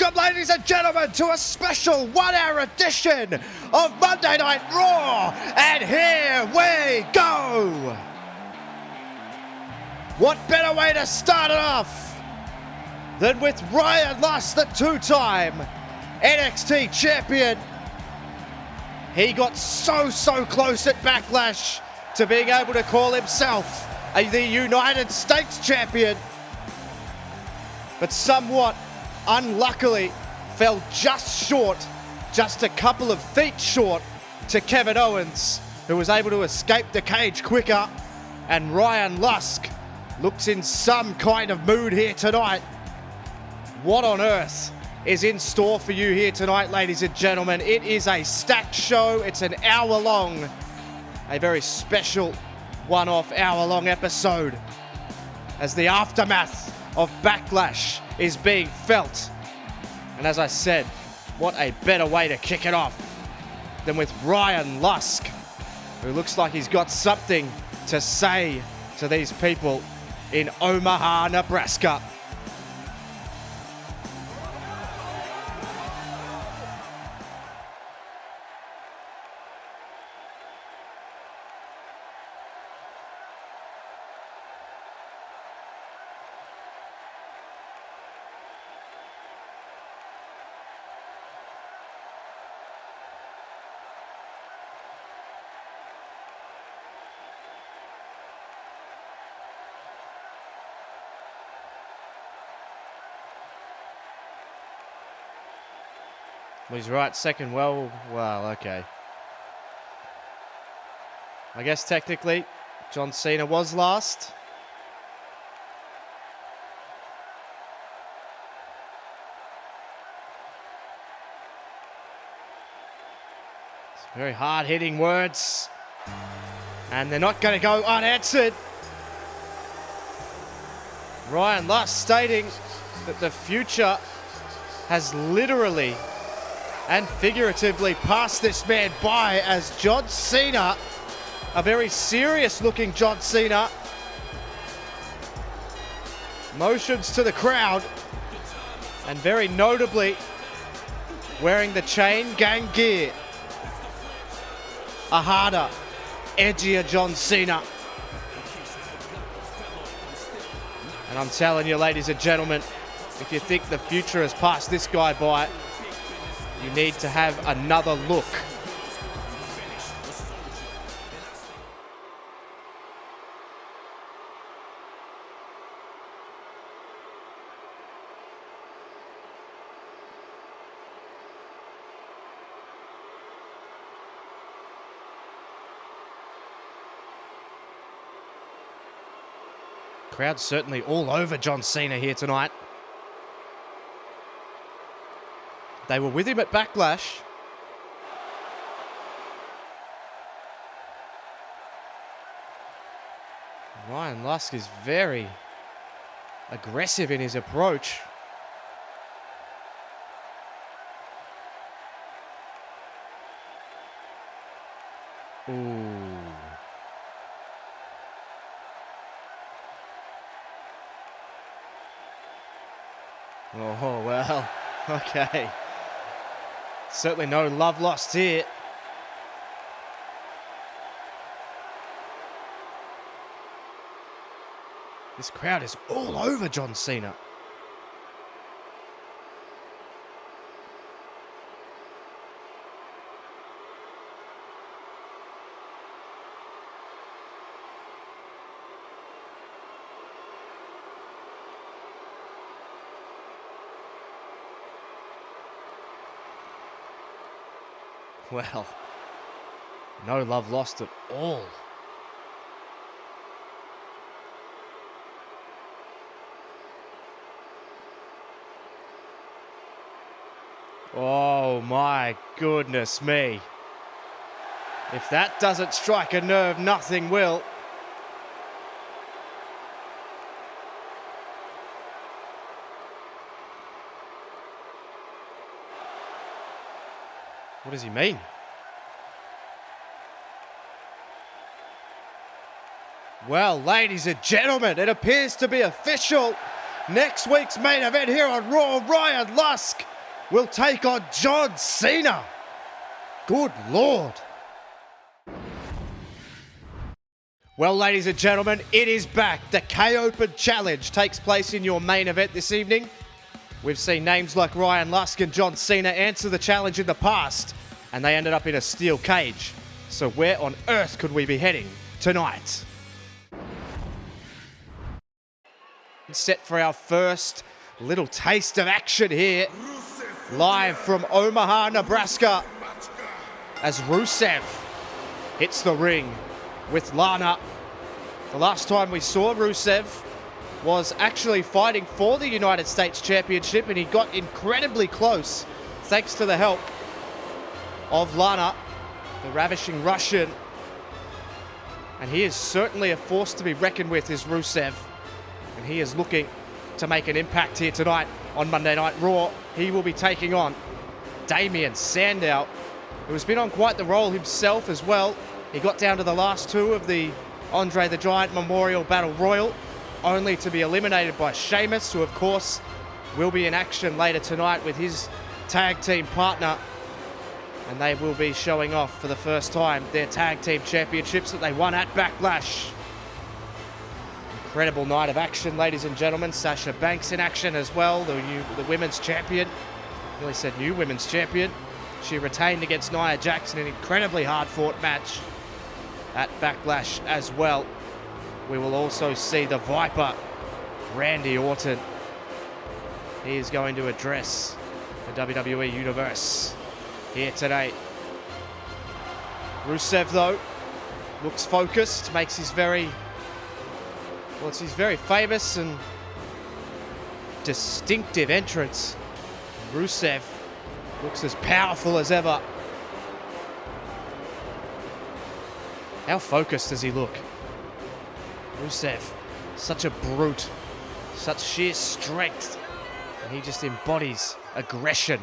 Welcome, ladies and gentlemen, to a special one-hour edition of Monday Night Raw. And here we go. What better way to start it off than with Ryan Lust, the two-time NXT champion. He got so close at Backlash to being able to call himself the United States champion, but somewhat unluckily fell just short, just a couple of feet short to Kevin Owens, who was able to escape the cage quicker. And Ryan Lust looks in some kind of mood here tonight. What on earth is in store for you here tonight, ladies and gentlemen? It is a stacked show. It's an hour long, a very special one-off hour-long episode as the aftermath of Backlash is being felt. And as I said, what a better way to kick it off than with Ryan Lust, who looks like he's got something to say to these people in Omaha, Nebraska. Well, he's right, second. Well, okay. I guess technically, John Cena was last. It's very hard-hitting words. And they're not going to go unanswered. Ryan Lust stating that the future has literally and figuratively passed this man by, as John Cena, a very serious-looking John Cena, motions to the crowd, and very notably wearing the chain gang gear. A harder, edgier John Cena. And I'm telling you, ladies and gentlemen, if you think the future has passed this guy by, you need to have another look. Crowd's certainly all over John Cena here tonight. They were with him at Backlash. Ryan Lust is very aggressive in his approach. Ooh. Oh, well, okay. Certainly no love lost here. This crowd is all over John Cena. Well, no love lost at all. Oh my goodness me. If that doesn't strike a nerve, nothing will. What does he mean? Well, ladies and gentlemen, it appears to be official. Next week's main event here on Raw, Ryan Lust will take on John Cena. Good Lord. Well, ladies and gentlemen, it is back. The K-Open Challenge takes place in your main event this evening. We've seen names like Ryan Lusk and John Cena answer the challenge in the past, and they ended up in a steel cage. So where on earth could we be heading tonight? Set for our first little taste of action here, live from Omaha, Nebraska, as Rusev hits the ring with Lana. The last time we saw Rusev was actually fighting for the United States Championship, and he got incredibly close thanks to the help of Lana, the ravishing Russian. And he is certainly a force to be reckoned with, is Rusev. And he is looking to make an impact here tonight on Monday Night Raw. He will be taking on Damien Sandow, who has been on quite the roll himself as well. He got down to the last two of the Andre the Giant Memorial Battle Royal, only to be eliminated by Sheamus, who of course will be in action later tonight with his tag team partner. And they will be showing off for the first time their tag team championships that they won at Backlash. Incredible night of action, ladies and gentlemen. Sasha Banks in action as well, the women's champion. Nearly said new women's champion. She retained against Nia Jax in an incredibly hard-fought match at Backlash as well. We will also see the Viper, Randy Orton. He is going to address the WWE Universe here today. Rusev, though, looks focused, makes his very famous and distinctive entrance. Rusev looks as powerful as ever. How focused does he look? Rusev, such a brute, such sheer strength, and he just embodies aggression.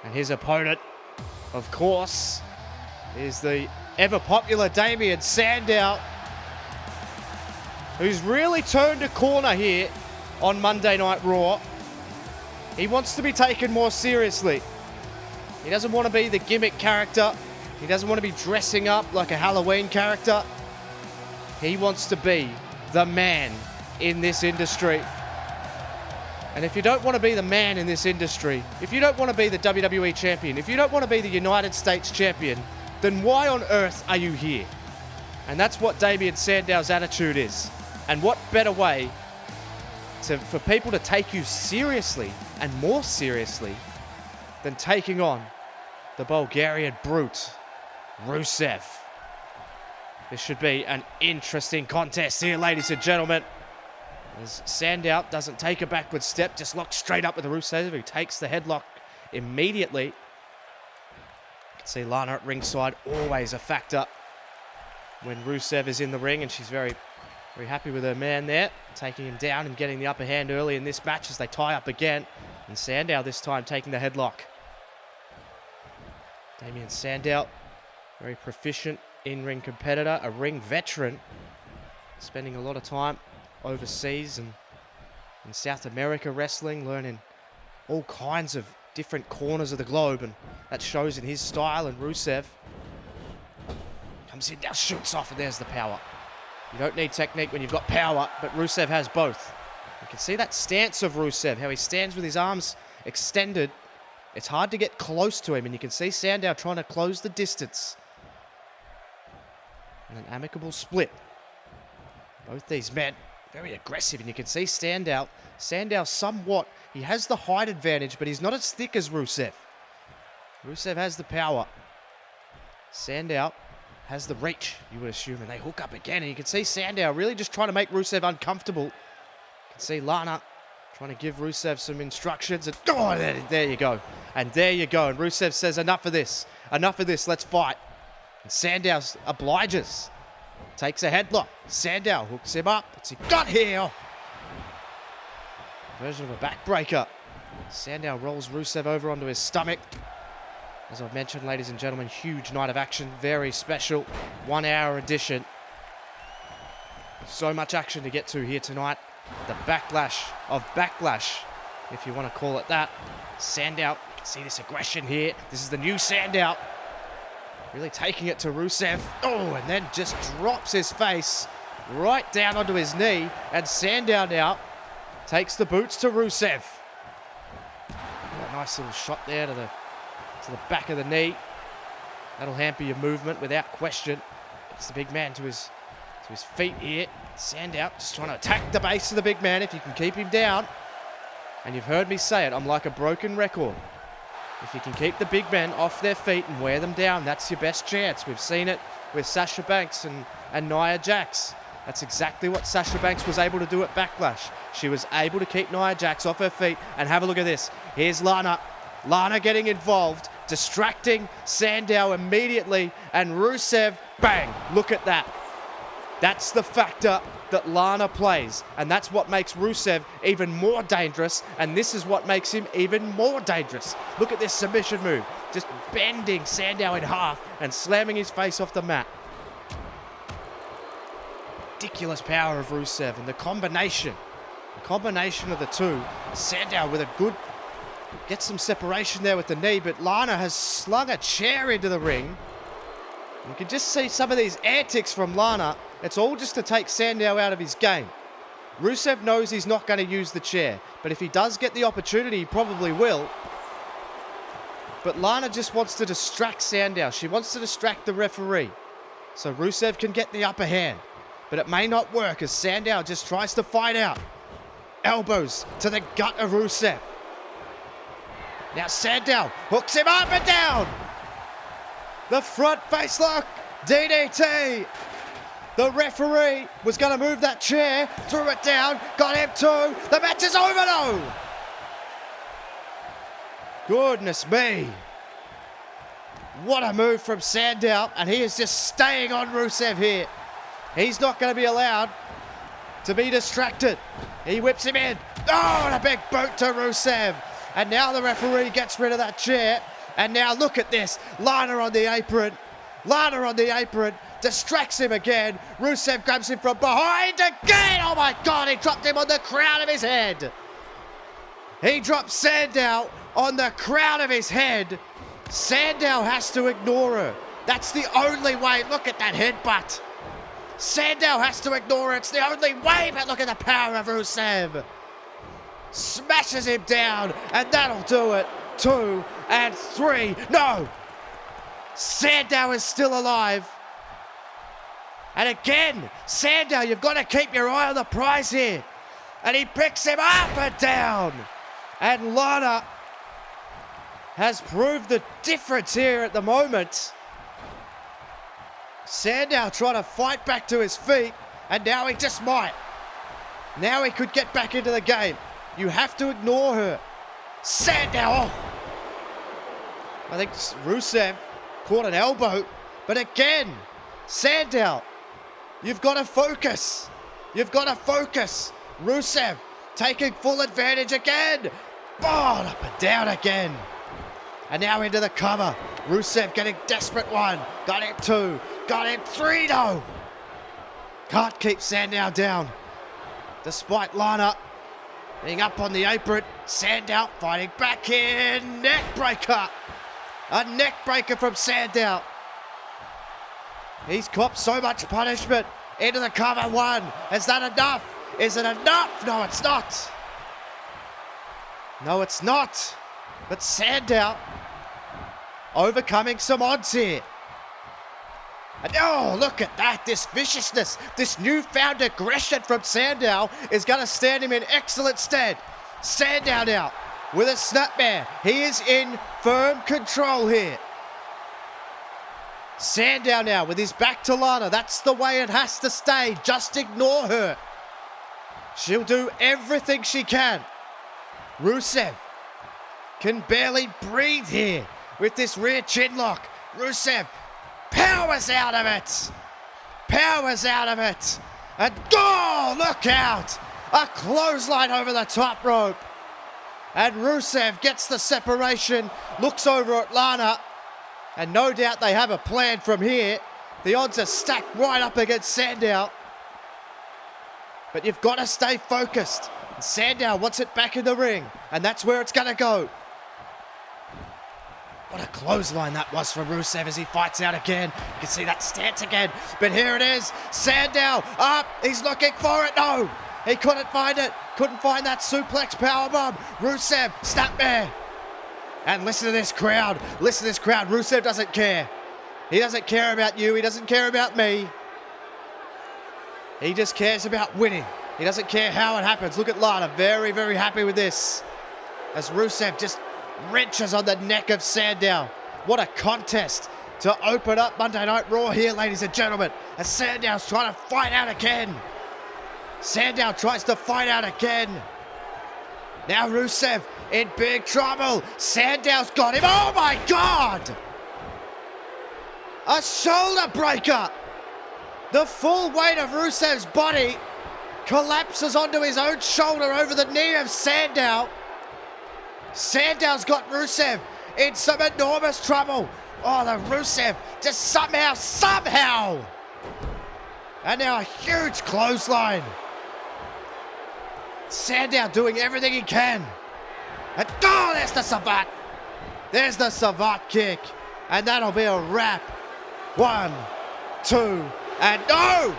And his opponent, of course, is the ever-popular Damien Sandow, who's really turned a corner here on Monday Night Raw. He wants to be taken more seriously. He doesn't want to be the gimmick character. He doesn't want to be dressing up like a Halloween character. He wants to be the man in this industry. And if you don't want to be the man in this industry, if you don't want to be the WWE champion, if you don't want to be the United States champion, then why on earth are you here? And that's what Damien Sandow's attitude is. And what better way for people to take you seriously and more seriously than taking on the Bulgarian brute, Rusev. This should be an interesting contest here, ladies and gentlemen. As Sandow doesn't take a backward step, just locks straight up with Rusev, who takes the headlock immediately. You can see Lana at ringside, always a factor when Rusev is in the ring, and she's very happy with her man there, taking him down and getting the upper hand early in this match as they tie up again. And Sandow this time taking the headlock. Damien Sandow, very proficient in-ring competitor, a ring veteran, spending a lot of time overseas and in South America wrestling, learning all kinds of different corners of the globe, and that shows in his style. And Rusev comes in, now shoots off, and there's the power. You don't need technique when you've got power, but Rusev has both. You can see that stance of Rusev, how he stands with his arms extended. It's hard to get close to him, and you can see Sandow trying to close the distance. And an amicable split. Both these men very aggressive, and you can see Sandow somewhat, he has the height advantage, but he's not as thick as Rusev. Rusev has the power. Sandow has the reach, you would assume, and they hook up again, and you can see Sandow really just trying to make Rusev uncomfortable. You can see Lana trying to give Rusev some instructions, and oh, there you go. And there you go, and Rusev says, enough of this, let's fight. And Sandow obliges. Takes a headlock. Sandow hooks him up. What's he got here? Version of a backbreaker. Sandow rolls Rusev over onto his stomach. As I've mentioned, ladies and gentlemen, huge night of action. Very special 1 hour edition. So much action to get to here tonight. The Backlash of Backlash if you want to call it that. Sandow, you can see this aggression here. This is the new Sandow. Really taking it to Rusev. Oh, and then just drops his face right down onto his knee. And Sandow now takes the boots to Rusev. Oh, a nice little shot there to the back of the knee. That'll hamper your movement without question. Gets the big man to his feet here. Sandow just trying to attack the base of the big man if you can keep him down. And you've heard me say it, I'm like a broken record. If you can keep the big men off their feet and wear them down, that's your best chance. We've seen it with Sasha Banks and Nia Jax. That's exactly what Sasha Banks was able to do at Backlash. She was able to keep Nia Jax off her feet. And have a look at this. Here's Lana. Lana getting involved, distracting Sandow immediately. And Rusev, bang, look at that. That's the factor that Lana plays, and that's what makes Rusev even more dangerous, and this is what makes him even more dangerous. Look at this submission move, just bending Sandow in half and slamming his face off the mat. Ridiculous power of Rusev, and the combination of the two. Sandow with a good, gets some separation there with the knee, but Lana has slung a chair into the ring. You can just see some of these antics from Lana. It's all just to take Sandow out of his game. Rusev knows he's not going to use the chair, but if he does get the opportunity, he probably will. But Lana just wants to distract Sandow. She wants to distract the referee, so Rusev can get the upper hand. But it may not work as Sandow just tries to fight out. Elbows to the gut of Rusev. Now Sandow hooks him up and down. The front face lock, DDT. The referee was going to move that chair, threw it down, got him too. The match is over though. Goodness me. What a move from Sandow, and he is just staying on Rusev here. He's not going to be allowed to be distracted. He whips him in. Oh, and a big boot to Rusev. And now the referee gets rid of that chair. And now look at this. Lana on the apron. Lana on the apron. Distracts him again. Rusev grabs him from behind again. Oh my God, he dropped him on the crown of his head. He dropped Sandow on the crown of his head. Sandow has to ignore her. That's the only way. Look at that headbutt. Sandow has to ignore her. It's the only way, but look at the power of Rusev. Smashes him down, and that'll do it. 2 and 3. No! Sandow is still alive. And again, Sandow, you've got to keep your eye on the prize here. And he picks him up and down. And Lana has proved the difference here at the moment. Sandow trying to fight back to his feet, and now he just might. Now he could get back into the game. You have to ignore her. Sandow. Oh. I think Rusev caught an elbow, but again, Sandow, you've got to focus. You've got to focus. Rusev taking full advantage again. Oh, up and down again. And now into the cover. Rusev getting desperate 1. Got him 2. Got him 3, no. Can't keep Sandow down. Despite Lana being up on the apron. Sandow fighting back here. Neck breaker. A neck breaker from Sandow. He's copped so much punishment. Into the cover 1. Is that enough? Is it enough? No, it's not. No, it's not. But Sandow overcoming some odds here. And oh, look at that. This viciousness, this newfound aggression from Sandow is going to stand him in excellent stead. Sandow now with a snapmare. He is in firm control here. Sandow now with his back to Lana. That's the way it has to stay. Just ignore her. She'll do everything she can. Rusev can barely breathe here with this rear chin lock. Rusev powers out of it. Powers out of it. And oh, look out. A clothesline over the top rope. And Rusev gets the separation. Looks over at Lana. And no doubt they have a plan from here. The odds are stacked right up against Sandow. But you've got to stay focused. Sandow wants it back in the ring, and that's where it's going to go. What a clothesline that was for Rusev as he fights out again. You can see that stance again, but here it is. Sandow up, he's looking for it. No, he couldn't find it. Couldn't find that suplex powerbomb. Rusev, snapmare. And listen to this crowd. Listen to this crowd. Rusev doesn't care. He doesn't care about you. He doesn't care about me. He just cares about winning. He doesn't care how it happens. Look at Lana, very, very happy with this. As Rusev just wrenches on the neck of Sandow. What a contest to open up Monday Night Raw here, ladies and gentlemen. As Sandow's trying to fight out again. Sandow tries to fight out again. Now Rusev in big trouble. Sandow's got him. Oh my God! A shoulder breaker. The full weight of Rusev's body collapses onto his own shoulder over the knee of Sandow. Sandow's got Rusev in some enormous trouble. Oh, the Rusev just somehow. And now a huge clothesline. Sandow doing everything he can. And oh, there's the Savate. There's the Savate kick. And that'll be a wrap. 1, 2, and no!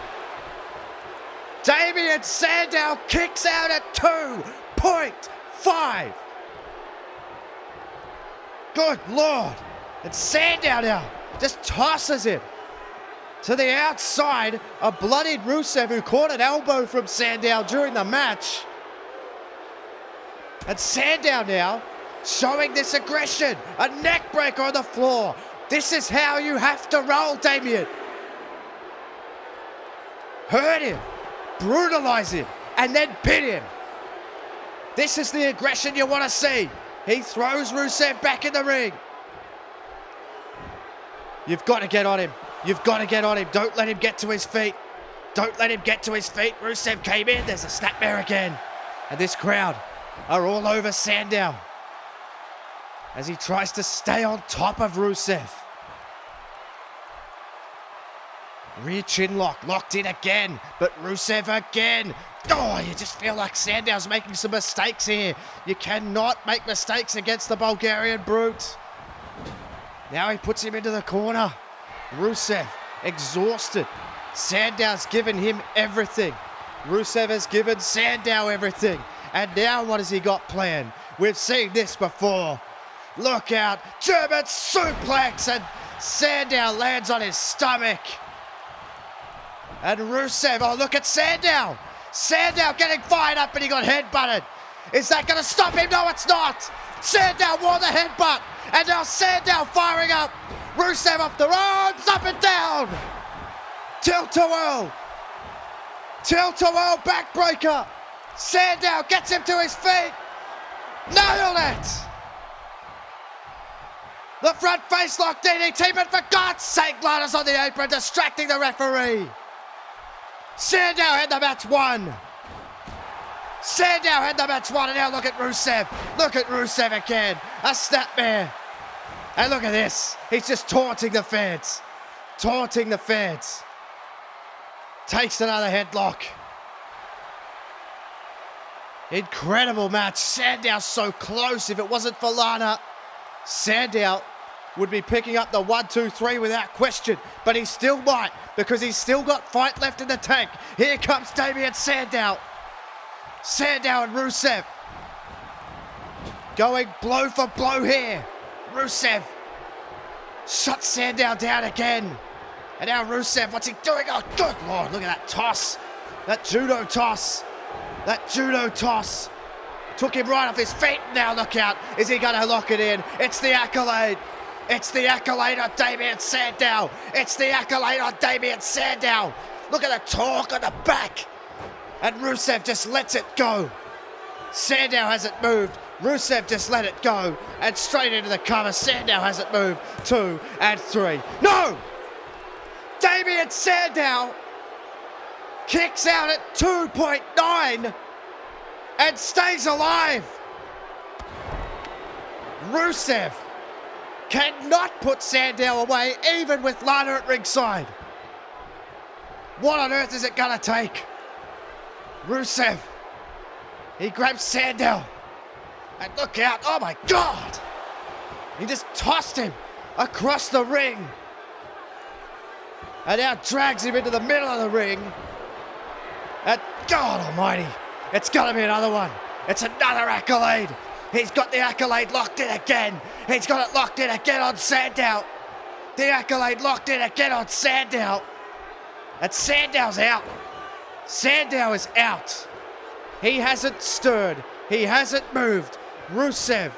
Damien Sandow kicks out at 2.5. Good Lord. And Sandow now just tosses him to the outside. A bloodied Rusev who caught an elbow from Sandow during the match. And Sandow now showing this aggression. A neck breaker on the floor. This is how you have to roll, Damien. Hurt him, brutalize him, and then pin him. This is the aggression you want to see. He throws Rusev back in the ring. You've got to get on him. You've got to get on him. Don't let him get to his feet. Don't let him get to his feet. Rusev came in. There's a snapmare again. And this crowd are all over Sandow as he tries to stay on top of Rusev. Rear chin lock, locked in again, but Rusev again. Oh, you just feel like Sandow's making some mistakes here. You cannot make mistakes against the Bulgarian Brute. Now he puts him into the corner. Rusev, exhausted. Sandow's given him everything. Rusev has given Sandow everything. And now what has he got planned? We've seen this before. Look out, German suplex, and Sandow lands on his stomach. And Rusev, oh look at Sandow. Sandow getting fired up and he got headbutted. Is that going to stop him? No, it's not. Sandow wore the headbutt. And now Sandow firing up. Rusev off the ropes, up and down. Tilt-a-whirl. Tilt-a-whirl backbreaker. Sandow gets him to his feet. Nailed it. The front face lock DDT, but for God's sake, Lana's on the apron, distracting the referee. Sandow had the match won. Sandow had the match won, and now look at Rusev. Look at Rusev again. A snapmare. And look at this. He's just taunting the fans. Taunting the fans. Takes another headlock. Incredible match. Sandow so close. If it wasn't for Lana, Sandow would be picking up the 1, 2, 3 without question. But he still might, because he's still got fight left in the tank. Here comes Damien Sandow. Sandow and Rusev going blow for blow here. Rusev shuts Sandow down again. And now Rusev, what's he doing? Oh, good Lord, look at that toss. That judo toss. That judo toss. Took him right off his feet. Now look out. Is he going to lock it in? It's the accolade. It's the accolade on Damien Sandow. It's the accolade on Damien Sandow. Look at the torque on the back. And Rusev just lets it go. Sandow hasn't moved. Rusev just let it go. And straight into the cover. Sandow hasn't moved. 2 and 3. No! Damien Sandow kicks out at 2.9 and stays alive. Rusev cannot put Sandow away, even with Lana at ringside. What on earth is it going to take? Rusev He grabs Sandow. And look out. Oh my God. He just tossed him across the ring. And now drags him into the middle of the ring. And God almighty, it's got to be another one. It's another accolade. He's got the accolade locked in again. He's got it locked in again on Sandow. The accolade locked in again on Sandow. And Sandow's out. Sandow is out. He hasn't stirred. He hasn't moved. Rusev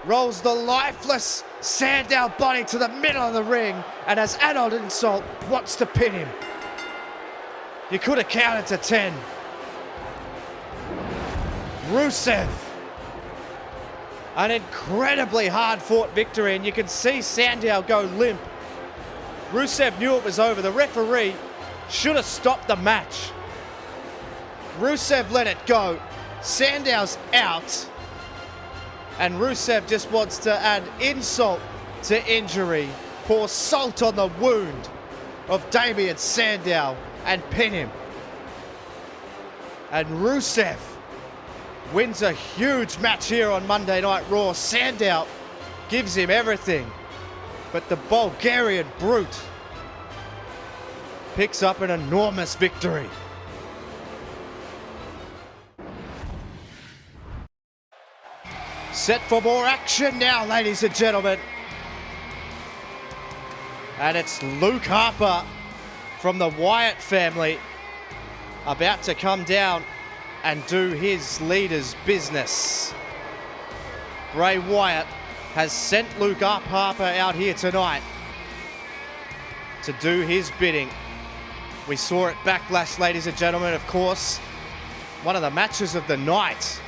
rolls the lifeless Sandow body to the middle of the ring and as adult insult wants to pin him. You could have counted to 10. Rusev. An incredibly hard-fought victory, and you can see Sandow go limp. Rusev knew it was over. The referee should have stopped the match. Rusev let it go. Sandow's out. And Rusev just wants to add insult to injury, pour salt on the wound of Damien Sandow and pin him. And Rusev wins a huge match here on Monday Night Raw. Sandow gives him everything, but the Bulgarian brute picks up an enormous victory. Set for more action now, ladies and gentlemen. And it's Luke Harper from the Wyatt family about to come down and do his leader's business. Bray Wyatt has sent Luke Harper out here tonight to do his bidding. We saw it Backlash, ladies and gentlemen, of course. One of the matches of the night.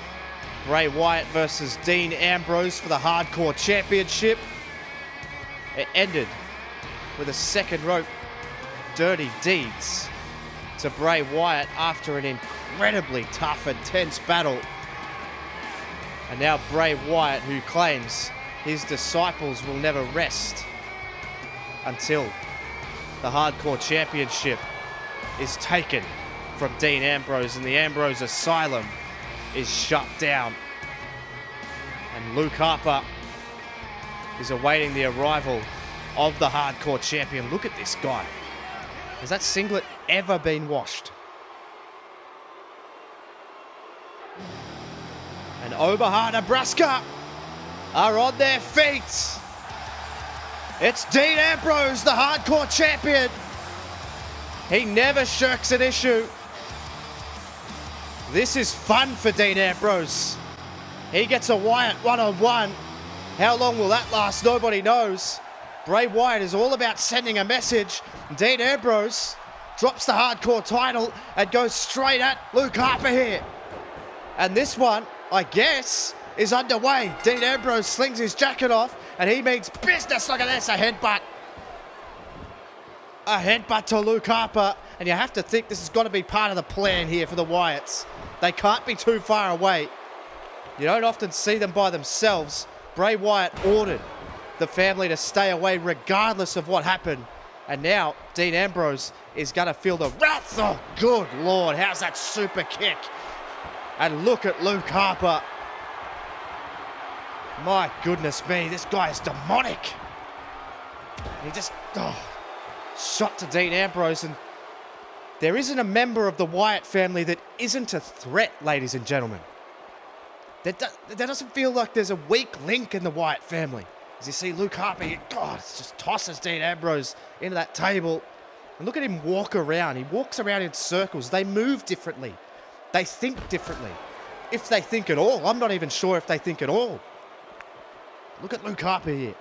Bray Wyatt versus Dean Ambrose for the Hardcore Championship. It ended with a second rope dirty deeds to Bray Wyatt after an incredibly tough and tense battle. And now Bray Wyatt, who claims his disciples will never rest until the Hardcore Championship is taken from Dean Ambrose and the Ambrose Asylum is shut down. And Luke Harper is awaiting the arrival of the Hardcore Champion. Look at this guy. Has that singlet ever been washed? And Omaha, Nebraska are on their feet. It's Dean Ambrose, the Hardcore Champion. He never shirks an issue. This is fun for Dean Ambrose. He gets a Wyatt one-on-one. How long will that last? Nobody knows. Bray Wyatt is all about sending a message. Dean Ambrose drops the Hardcore title and goes straight at Luke Harper here. And this one, I guess, is underway. Dean Ambrose slings his jacket off and he means business. Look at this, a headbutt. A headbutt to Luke Harper. And you have to think this has got to be part of the plan here for the Wyatts. They can't be too far away. You don't often see them by themselves. Bray Wyatt ordered the family to stay away regardless of what happened. And now Dean Ambrose is going to feel the wrath. Oh, good Lord. How's that super kick? And look at Luke Harper. My goodness me, this guy is demonic. He just shot to Dean Ambrose. And there isn't a member of the Wyatt family that isn't a threat, ladies and gentlemen. There doesn't feel like there's a weak link in the Wyatt family. As you see Luke Harper, it just tosses Dean Ambrose into that table. And look at him walk around. He walks around in circles. They move differently. They think differently. If they think at all. I'm not even sure if they think at all. Look at Luke Harper here.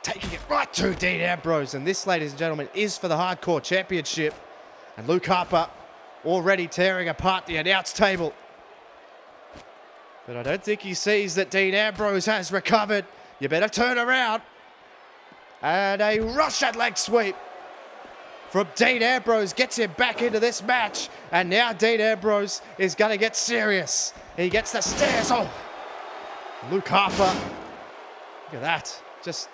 Taking it right to Dean Ambrose. And this, ladies and gentlemen, is for the Hardcore Championship. And Luke Harper already tearing apart the announce table. But I don't think he sees that Dean Ambrose has recovered. You better turn around. And a Russian leg sweep from Dean Ambrose gets him back into this match. And now Dean Ambrose is going to get serious. He gets the stairs. Oh, Luke Harper. Look at that. Just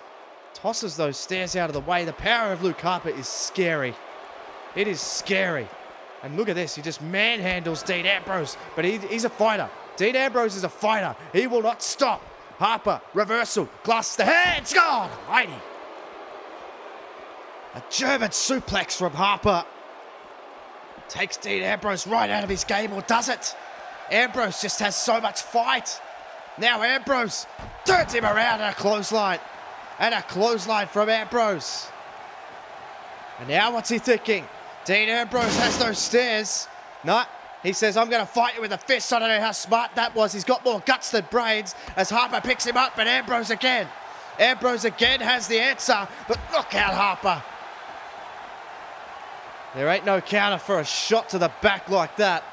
tosses those stairs out of the way. The power of Luke Harper is scary. It is scary. And look at this. He just manhandles Dean Ambrose. But he's a fighter. Dean Ambrose is a fighter. He will not stop. Harper, reversal, glass the hands, God almighty. A German suplex from Harper. Takes Dean Ambrose right out of his game, or does it? Ambrose just has so much fight. Now Ambrose turns him around in a clothesline. And a clothesline from Ambrose. And now what's he thinking? Dean Ambrose has those stairs. No, he says, I'm going to fight you with a fist. I don't know how smart that was. He's got more guts than brains as Harper picks him up, but Ambrose again. Ambrose again has the answer, but look out, Harper. There ain't no counter for a shot to the back like that.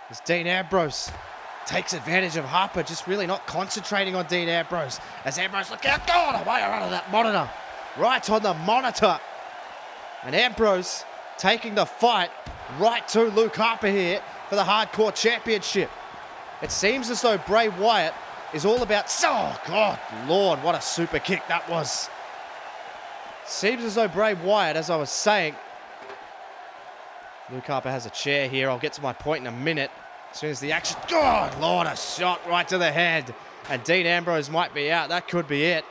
As Dean Ambrose takes advantage of Harper, just really not concentrating on Dean Ambrose. As Ambrose, look out, God, away out of that monitor. Right on the monitor. And Ambrose taking the fight right to Luke Harper here for the Hardcore Championship. It seems as though Bray Wyatt is all about... Oh, God, Lord, what a super kick that was. Seems as though Bray Wyatt, as I was saying... Luke Harper has a chair here. I'll get to my point in a minute. As soon as the action... God, Lord, a shot right to the head. And Dean Ambrose might be out. That could be it.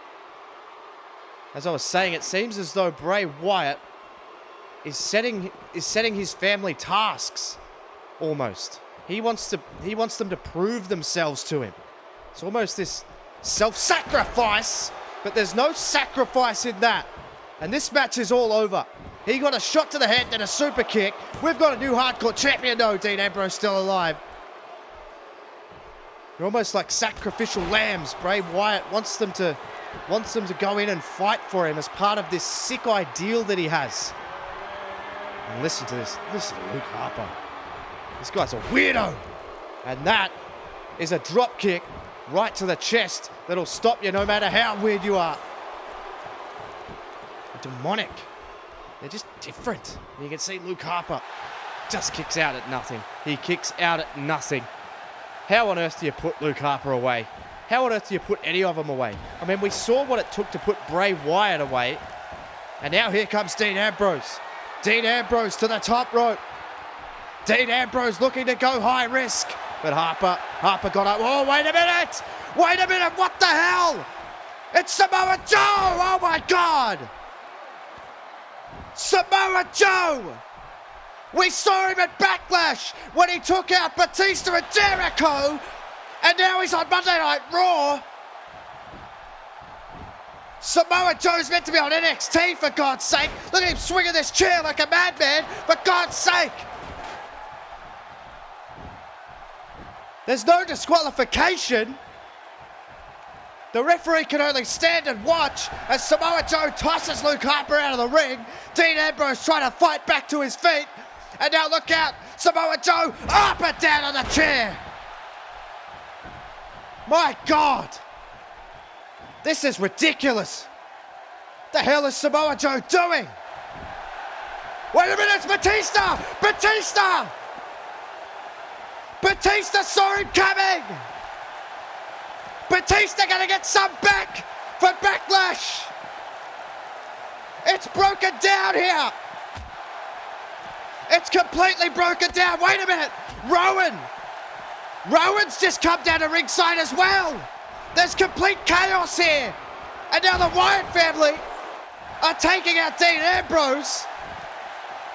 As I was saying, it seems as though Bray Wyatt is setting his family tasks, almost. He wants them to prove themselves to him. It's almost this self-sacrifice, but there's no sacrifice in that. And this match is all over. He got a shot to the head and a super kick. We've got a new Hardcore Champion. No, Dean Ambrose still alive. They're almost like sacrificial lambs. Bray Wyatt wants them to go in and fight for him as part of this sick ideal that he has. And listen to this. Listen to Luke Harper. This guy's a weirdo. And that is a drop kick right to the chest that'll stop you no matter how weird you are. Demonic. They're just different. You can see Luke Harper just kicks out at nothing. He kicks out at nothing. How on earth do you put Luke Harper away? How on earth do you put any of them away? I mean, we saw what it took to put Bray Wyatt away. And now here comes Dean Ambrose. Dean Ambrose to the top rope. Dean Ambrose looking to go high risk. But Harper got up. Oh, wait a minute. Wait a minute. What the hell? It's Samoa Joe. Oh, my God. Samoa Joe! We saw him at Backlash when he took out Batista and Jericho, and now he's on Monday Night Raw. Samoa Joe's meant to be on NXT, for God's sake. Look at him swinging this chair like a madman, for God's sake. There's no disqualification. The referee can only stand and watch as Samoa Joe tosses Luke Harper out of the ring. Dean Ambrose trying to fight back to his feet. And now look out, Samoa Joe up and down on the chair. My God. This is ridiculous. The hell is Samoa Joe doing? Wait a minute, it's Batista! Batista! Batista saw him coming! Batista gonna get some back for Backlash. It's broken down here. It's completely broken down. Wait a minute. Rowan's just come down to ringside as well. There's complete chaos here. And now the Wyatt family are taking out Dean Ambrose.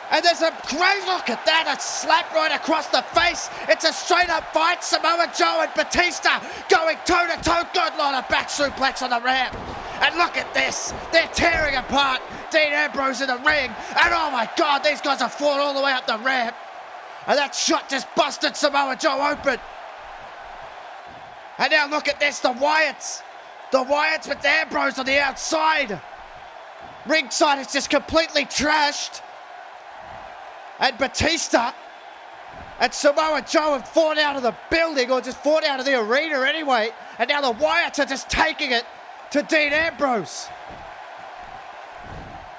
And there's a great look at that, a slap right across the face. It's a straight up fight. Samoa Joe and Batista going toe to toe. Good Lord, a back suplex on the ramp. And look at this. They're tearing apart Dean Ambrose in the ring. And oh my God, these guys have fought all the way up the ramp. And that shot just busted Samoa Joe open. And now look at this, the Wyatts. The Wyatts with Ambrose on the outside. Ringside is just completely trashed. And Batista and Samoa Joe have fought out of the building, or just fought out of the arena anyway. And now the Wyatts are just taking it to Dean Ambrose.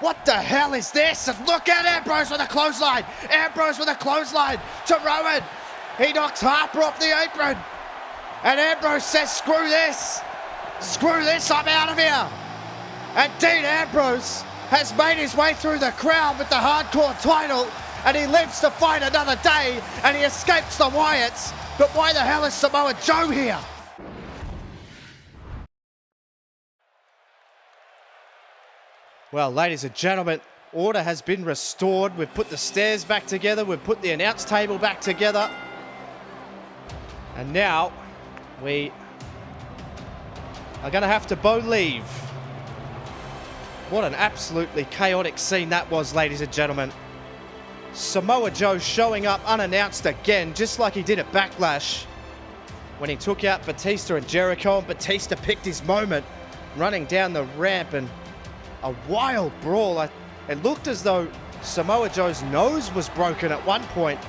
What the hell is this? And look at Ambrose with a clothesline. Ambrose with a clothesline to Rowan. He knocks Harper off the apron. And Ambrose says, screw this. Screw this, I'm out of here. And Dean Ambrose has made his way through the crowd with the Hardcore title. and he lives to fight another day, and he escapes the Wyatts. But why the hell is Samoa Joe here? Well, ladies and gentlemen, order has been restored. We've put the stairs back together. We've put the announce table back together. And now we are going to have to leave. What an absolutely chaotic scene that was, ladies and gentlemen. Samoa Joe showing up unannounced again, just like he did at Backlash when he took out Batista and Jericho, and Batista picked his moment, running down the ramp, and a wild brawl. It looked as though Samoa Joe's nose was broken at one point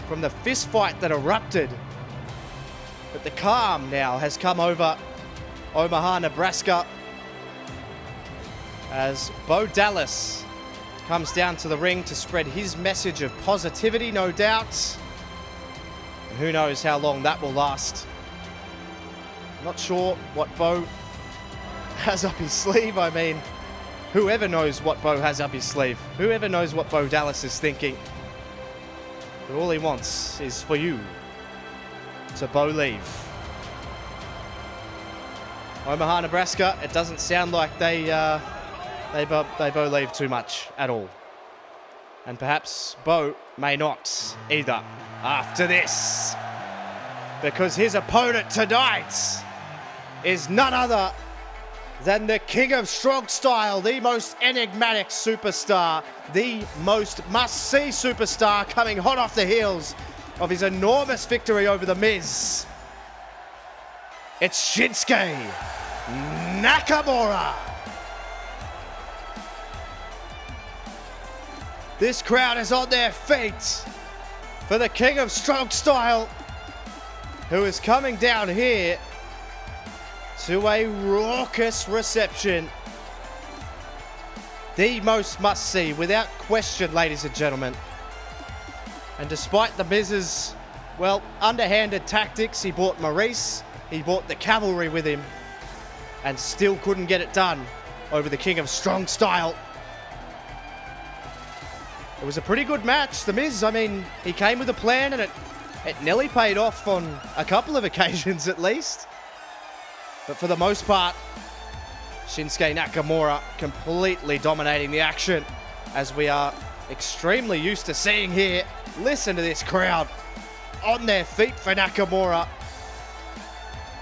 from the fist fight that erupted. But the calm now has come over Omaha, Nebraska, as Bo Dallas comes down to the ring to spread his message of positivity, no doubt. And who knows how long that will last. Not sure what Bo has up his sleeve. I mean, whoever knows what Bo has up his sleeve. Whoever knows what Bo Dallas is thinking. But all he wants is for you to leave. Omaha, Nebraska, it doesn't sound like they leave too much at all. And perhaps Bo may not either after this. Because his opponent tonight is none other than the King of Strong Style, the most enigmatic superstar, the most must-see superstar, coming hot off the heels of his enormous victory over The Miz. It's Shinsuke Nakamura. This crowd is on their feet for the King of Strong Style, who is coming down here to a raucous reception. The most must-see, without question, ladies and gentlemen. And despite The Miz's, well, underhanded tactics, he brought Maurice, he brought the cavalry with him, and still couldn't get it done over the King of Strong Style. It was a pretty good match. The Miz, I mean, he came with a plan, and it nearly paid off on a couple of occasions at least. But for the most part, Shinsuke Nakamura completely dominating the action, as we are extremely used to seeing here. Listen to this crowd on their feet for Nakamura.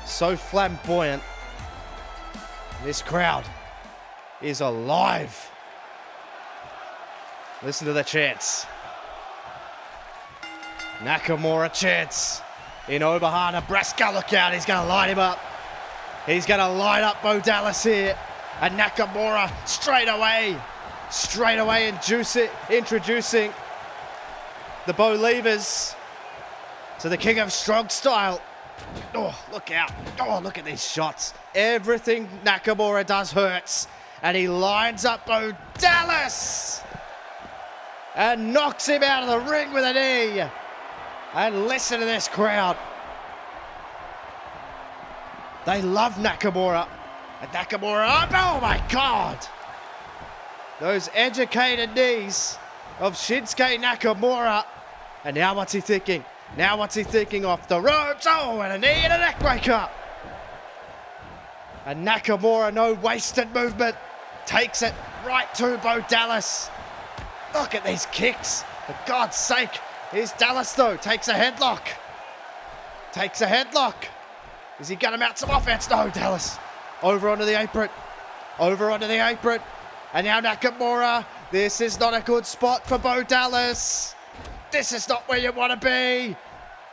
So flamboyant. This crowd is alive. Listen to the chants. Nakamura chants in Omaha, Nebraska. Look out, he's going to light him up. He's going to light up Bo Dallas here. And Nakamura straight away introducing the Bo Levers to the King of Strong Style. Oh, look out. Oh, look at these shots. Everything Nakamura does hurts. And he lines up Bo Dallas and knocks him out of the ring with a knee. And listen to this crowd. They love Nakamura. And Nakamura, oh my God. Those educated knees of Shinsuke Nakamura. And now what's he thinking? Now what's he thinking? Off the ropes. Oh, and a knee and a neck breaker. And Nakamura, no wasted movement, takes it right to Bo Dallas. Look at these kicks. For God's sake. Here's Dallas though. Takes a headlock. Is he going to mount some offense? No, Dallas. Over onto the apron. And now Nakamura. This is not a good spot for Bo Dallas. This is not where you want to be.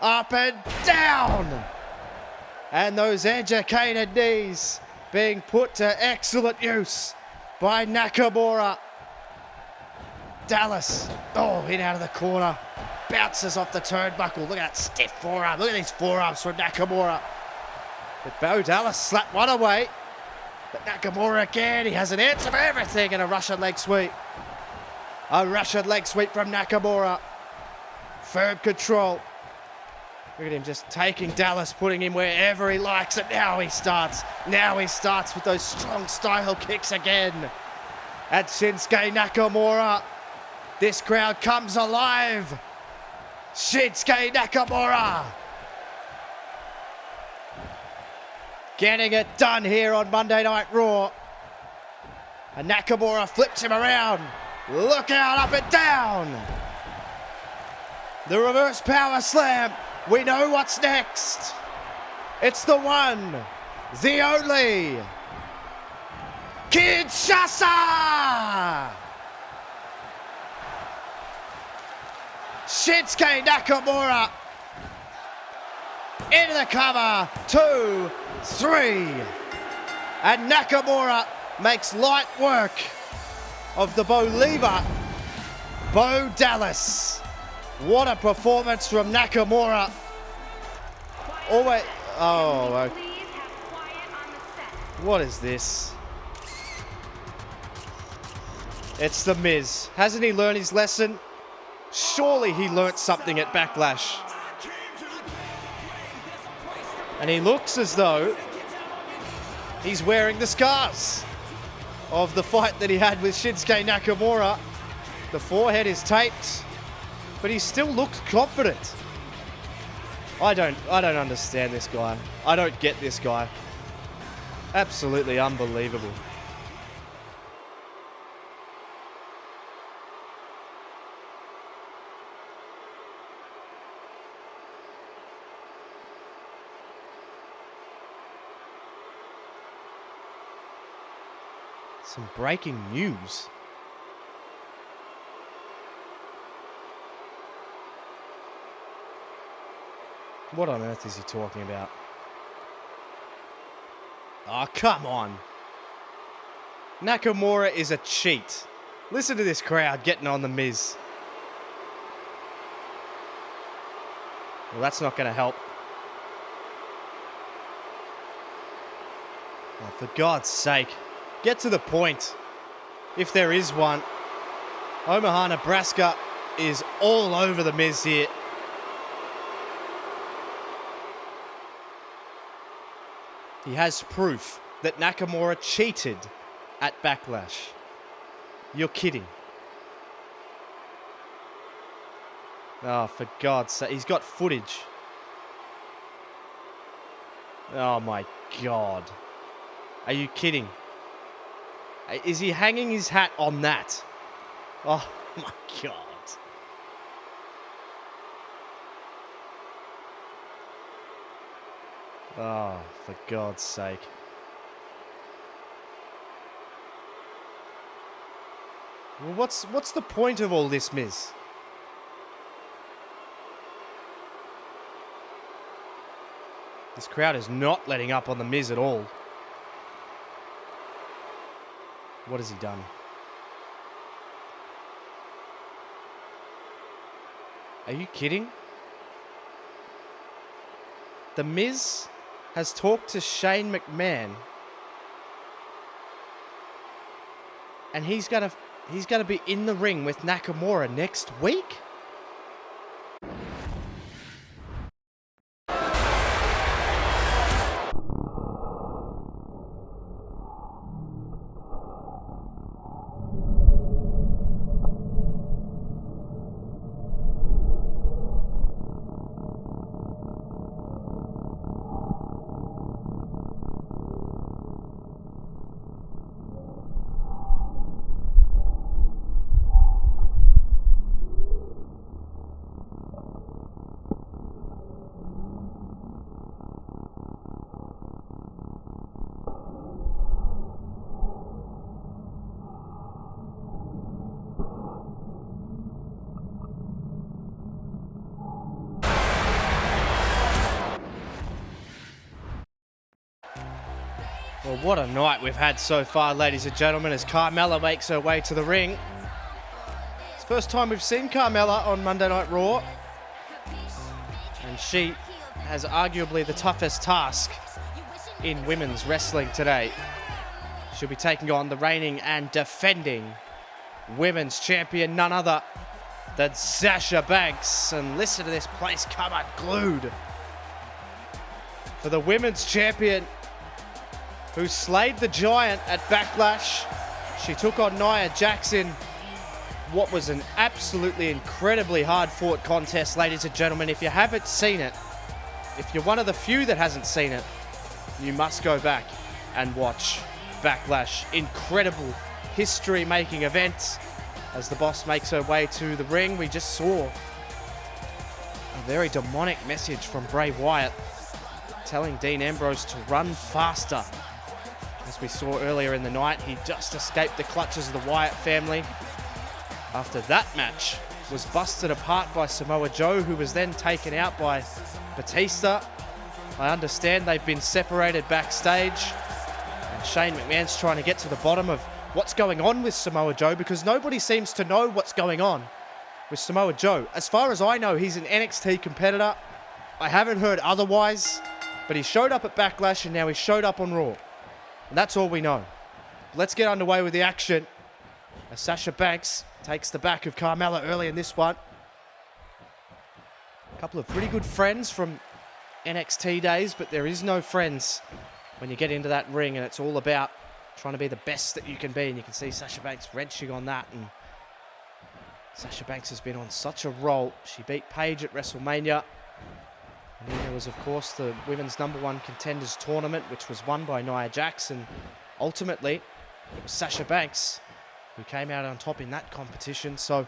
Up and down. And those educated knees being put to excellent use by Nakamura. Dallas. Oh, in out of the corner. Bounces off the turnbuckle. Look at that stiff forearm. Look at these forearms from Nakamura. But Bo Dallas slapped one away. But Nakamura again, he has an answer for everything, and a Russian leg sweep. A Russian leg sweep from Nakamura. Firm control. Look at him just taking Dallas, putting him wherever he likes, and now he starts with those strong style kicks again. At Shinsuke Nakamura. This crowd comes alive. Shinsuke Nakamura getting it done here on Monday Night Raw. And Nakamura flips him around. Look out, up and down. The reverse power slam. We know what's next. It's the one, the only, Kinshasa! Shinsuke Nakamura into the cover, 2, 3. And Nakamura makes light work of the Believer, Bo Dallas. What a performance from Nakamura. What is this? It's The Miz. Hasn't he learned his lesson? Surely he learnt something at Backlash. And he looks as though he's wearing the scars of the fight that he had with Shinsuke Nakamura. The forehead is taped, but he still looks confident. I don't understand this guy. I don't get this guy. Absolutely unbelievable. Some breaking news. What on earth is he talking about? Oh, come on. Nakamura is a cheat. Listen to this crowd getting on The Miz. Well, that's not going to help. Oh, for God's sake. Get to the point, if there is one. Omaha, Nebraska is all over The Miz here. He has proof that Nakamura cheated at Backlash. You're kidding. Oh, for God's sake. He's got footage. Oh, my God. Are you kidding? Is he hanging his hat on that? Oh, my God. Oh, for God's sake. Well, what's the point of all this, Miz? This crowd is not letting up on The Miz at all. What has he done? Are you kidding? The Miz has talked to Shane McMahon, and he's gonna be in the ring with Nakamura next week? Well, what a night we've had so far, ladies and gentlemen, as Carmella makes her way to the ring. It's the first time we've seen Carmella on Monday Night Raw. And she has arguably the toughest task in women's wrestling today. She'll be taking on the reigning and defending women's champion, none other than Sasha Banks. And listen to this place come unglued for the women's champion, who slayed the Giant at Backlash. She took on Nia Jackson what was an absolutely incredibly hard-fought contest, ladies and gentlemen. If you haven't seen it, if you're one of the few that hasn't seen it, you must go back and watch Backlash. Incredible history-making event. As the boss makes her way to the ring, we just saw a very demonic message from Bray Wyatt telling Dean Ambrose to run faster. As we saw earlier in the night, he just escaped the clutches of the Wyatt family. After that match was busted apart by Samoa Joe, who was then taken out by Batista. I understand they've been separated backstage, and Shane McMahon's trying to get to the bottom of what's going on with Samoa Joe, because nobody seems to know what's going on with Samoa Joe. As far as I know, he's an NXT competitor. I haven't heard otherwise, but he showed up at Backlash and now he showed up on Raw. And that's all we know. Let's get underway with the action as Sasha Banks takes the back of Carmella early in this one. A couple of pretty good friends from NXT days, but there is no friends when you get into that ring, and it's all about trying to be the best that you can be. And you can see Sasha Banks wrenching on that, and Sasha Banks has been on such a roll. She beat Paige at WrestleMania. And then there was, of course, the Women's #1 Contenders Tournament, which was won by Nia Jax. And ultimately, it was Sasha Banks who came out on top in that competition. So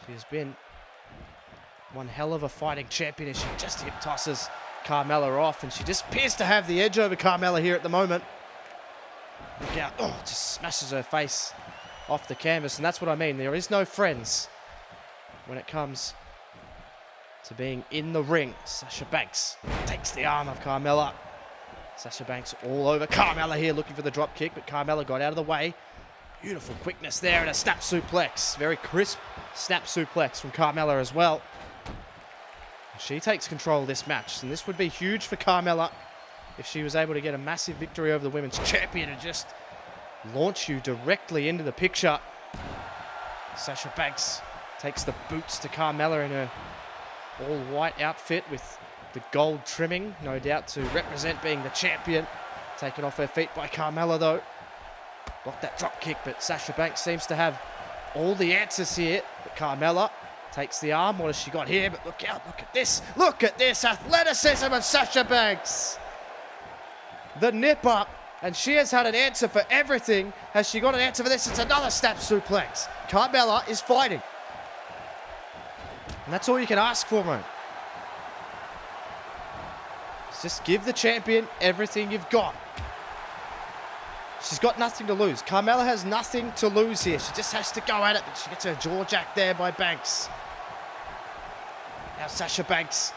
she has been one hell of a fighting champion as she just hip tosses Carmella off. And she just appears to have the edge over Carmella here at the moment. Look out. Oh, just smashes her face off the canvas. And that's what I mean. There is no friends when it comes to being in the ring. Sasha Banks takes the arm of Carmella. Sasha Banks all over Carmella here, looking for the drop kick, but Carmella got out of the way. Beautiful quickness there, and a snap suplex. Very crisp snap suplex from Carmella as well. She takes control of this match, and this would be huge for Carmella if she was able to get a massive victory over the women's champion and just launch you directly into the picture. Sasha Banks takes the boots to Carmella in her all-white outfit with the gold trimming, no doubt to represent being the champion. Taken off her feet by Carmella, though. Blocked that drop kick, but Sasha Banks seems to have all the answers here. But Carmella takes the arm. What has she got here? But look out, look at this. Look at this athleticism of Sasha Banks. The nip up, and she has had an answer for everything. Has she got an answer for this? It's another snap suplex. Carmella is fighting. And that's all you can ask for, mate. Just give the champion everything you've got. She's got nothing to lose. Carmella has nothing to lose here. She just has to go at it, but she gets her jaw jacked there by Banks. Now Sasha Banks,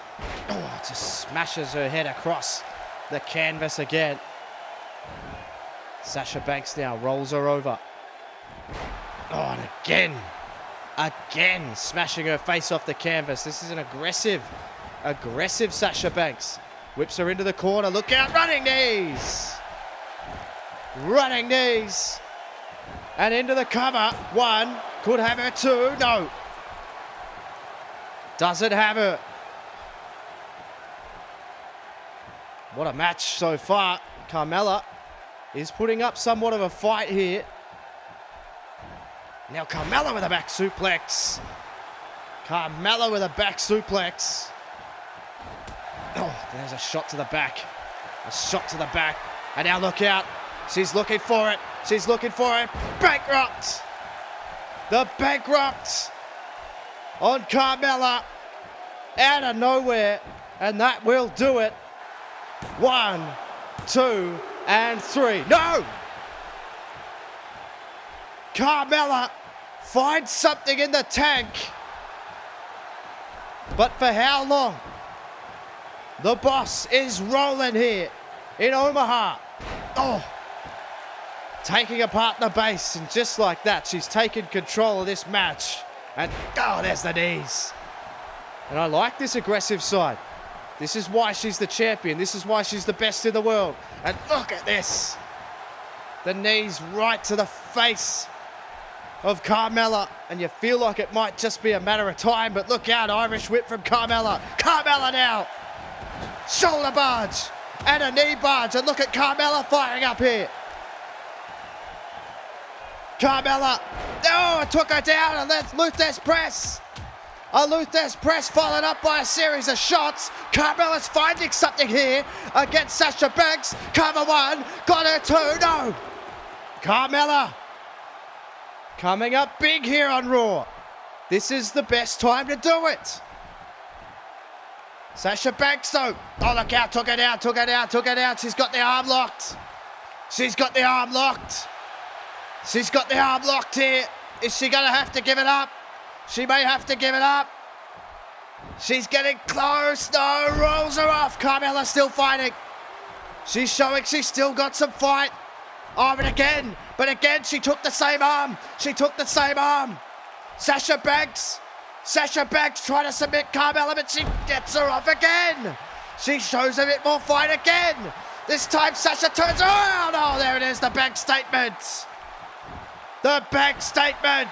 just smashes her head across the canvas again. Sasha Banks now rolls her over. Oh, and again smashing her face off the canvas. This is an aggressive Sasha Banks. Whips her into the corner. Look out, running knees. Running knees. And into the cover. One, could have her two. No. Doesn't have her. What a match so far. Carmella is putting up somewhat of a fight here. Now Carmella with a back suplex. Carmella with a back suplex. Oh, there's a shot to the back. A shot to the back. And now look out. She's looking for it. She's looking for it. Bankrupt. The bankrupt on Carmella out of nowhere. And that will do it. 1, 2, and 3. No! Carmella finds something in the tank. But for how long? The boss is rolling here in Omaha. Oh, taking apart the base, and just like that, she's taken control of this match. And, oh, there's the knees. And I like this aggressive side. This is why she's the champion. This is why she's the best in the world. And look at this. The knees right to the face of Carmella. And you feel like it might just be a matter of time, but look out, Irish whip from Carmella. Carmella now. Shoulder barge and a knee barge. And look at Carmella firing up here. Carmella Oh, it took her down, and then Luther's press. A Luther's press followed up by a series of shots. Carmella's finding something here against Sasha Banks. Cover one, got her two, no. Carmella coming up big here on Raw. This is the best time to do it. Sasha Banks though. Oh, look out, took her down. She's got the arm locked. She's got the arm locked here. Is she going to have to give it up? She may have to give it up. She's getting close. No, rolls her off. Carmella still fighting. She's showing she's still got some fight. Oh, but again, she took the same arm. Sasha Banks trying to submit Carmella, but she gets her off again. She shows a bit more fight again. This time Sasha turns around. Oh, there it is, the Banks statement. The Banks statement.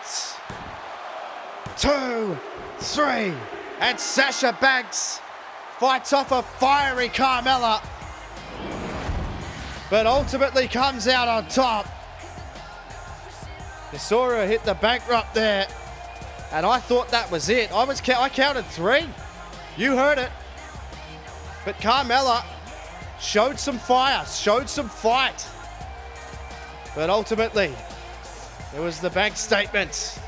2, 3, and Sasha Banks fights off a fiery Carmella, but ultimately comes out on top. You saw her hit the bankrupt there, and I thought that was it. I counted 3. You heard it. But Carmella showed some fire, showed some fight. But ultimately, it was the Banks statement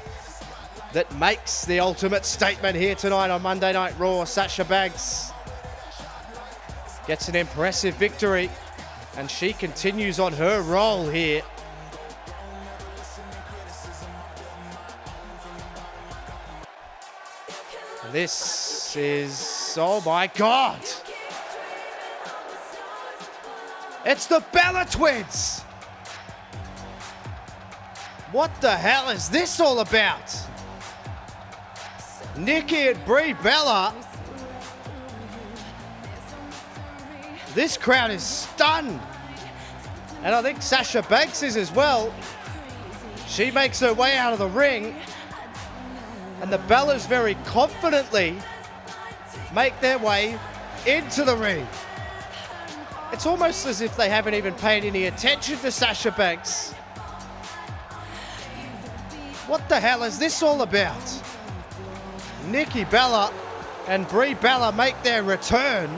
that makes the ultimate statement here tonight on Monday Night Raw. Sasha Banks gets an impressive victory, and she continues on her roll here. This is, oh my God. It's the Bella Twins. What the hell is this all about? Nikki and Brie Bella. This crowd is stunned. And I think Sasha Banks is as well. She makes her way out of the ring. And the Bellas very confidently make their way into the ring. It's almost as if they haven't even paid any attention to Sasha Banks. What the hell is this all about? Nikki Bella and Brie Bella make their return